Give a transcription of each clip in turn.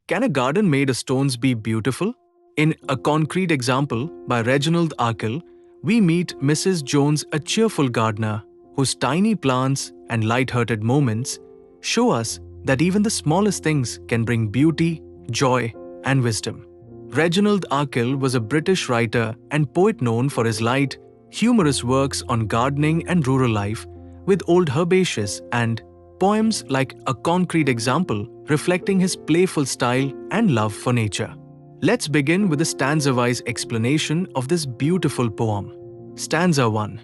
Can a garden made of stones be beautiful? In A Concrete Example by Reginald Arkell, we meet Mrs. Jones, a cheerful gardener whose tiny plants and light-hearted moments show us that even the smallest things can bring beauty, joy, and wisdom. Reginald Arkell was a British writer and poet known for his light, humorous works on gardening and rural life, with old herbaceous and poems like A Concrete Example reflecting his playful style and love for nature. Let's begin with a stanza-wise explanation of this beautiful poem. Stanza 1.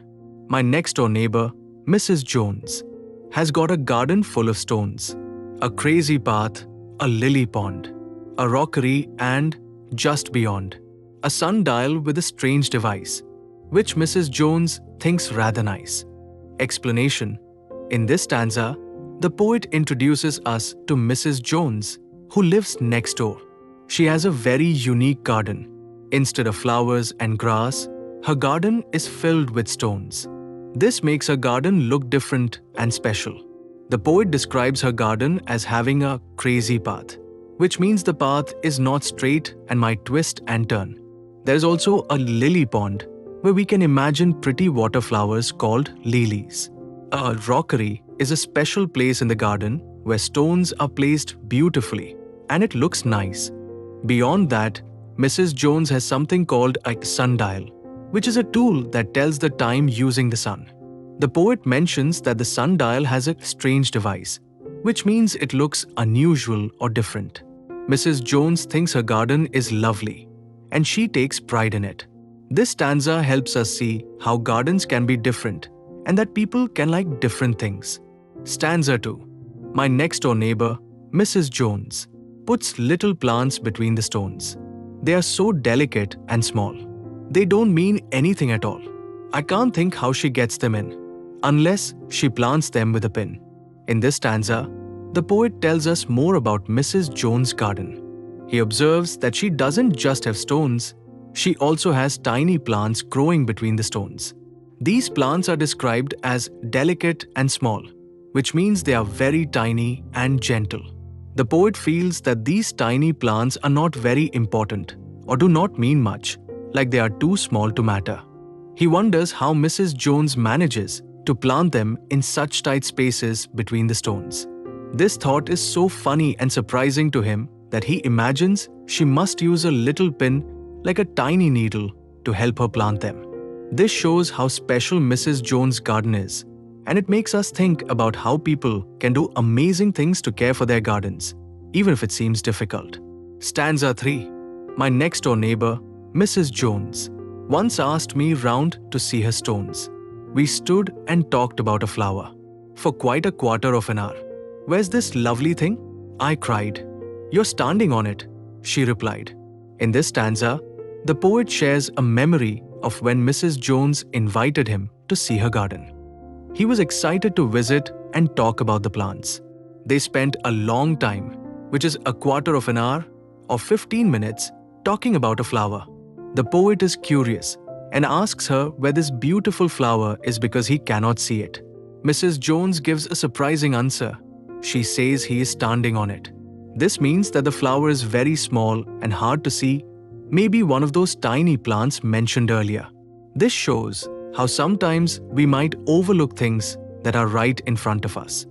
My next-door neighbor, Mrs. Jones, has got a garden full of stones, a crazy path, a lily pond, a rockery, and, just beyond, a sundial with a strange device, which Mrs. Jones thinks rather nice. Explanation. In this stanza, the poet introduces us to Mrs. Jones, who lives next door. She has a very unique garden. Instead of flowers and grass, her garden is filled with stones. This makes her garden look different and special. The poet describes her garden as having a crazy path, which means the path is not straight and might twist and turn. There is also a lily pond, where we can imagine pretty water flowers called lilies. A rockery is a special place in the garden where stones are placed beautifully and it looks nice. Beyond that, Mrs. Jones has something called a sundial, which is a tool that tells the time using the sun. The poet mentions that the sundial has a strange device, which means it looks unusual or different. Mrs. Jones thinks her garden is lovely, and she takes pride in it. This stanza helps us see how gardens can be different and that people can like different things. Stanza 2. My next-door neighbor, Mrs. Jones, puts little plants between the stones. They are so delicate and small. They don't mean anything at all. I can't think how she gets them in, unless she plants them with a pin. In this stanza, the poet tells us more about Mrs. Jones' garden. He observes that she doesn't just have stones, she also has tiny plants growing between the stones. These plants are described as delicate and small, which means they are very tiny and gentle. The poet feels that these tiny plants are not very important or do not mean much, like they are too small to matter. He wonders how Mrs. Jones manages to plant them in such tight spaces between the stones. This thought is so funny and surprising to him that he imagines she must use a little pin like a tiny needle to help her plant them. This shows how special Mrs. Jones' garden is, and it makes us think about how people can do amazing things to care for their gardens, even if it seems difficult. Stanza 3. My next-door neighbor, Mrs. Jones, once asked me round to see her stones. We stood and talked about a flower for quite a quarter of an hour. Where's this lovely thing? I cried. You're standing on it, she replied. In this stanza, the poet shares a memory of when Mrs. Jones invited him to see her garden. He was excited to visit and talk about the plants. They spent a long time, which is a quarter of an hour or 15 minutes, talking about a flower. The poet is curious and asks her where this beautiful flower is because he cannot see it. Mrs. Jones gives a surprising answer. She says he is standing on it. This means that the flower is very small and hard to see, maybe one of those tiny plants mentioned earlier. This shows how sometimes we might overlook things that are right in front of us.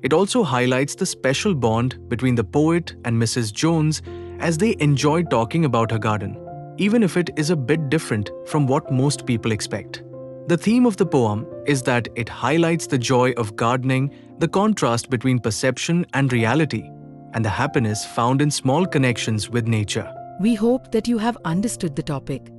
It also highlights the special bond between the poet and Mrs. Jones as they enjoy talking about her garden, even if it is a bit different from what most people expect. The theme of the poem is that it highlights the joy of gardening, the contrast between perception and reality, and the happiness found in small connections with nature. We hope that you have understood the topic.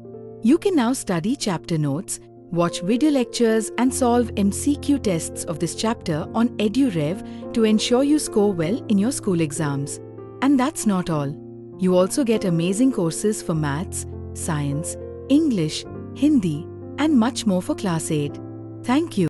You can now study chapter notes, watch video lectures and solve MCQ tests of this chapter on EduRev to ensure you score well in your school exams. And that's not all. You also get amazing courses for maths, science, English, Hindi and much more for class 8. Thank you.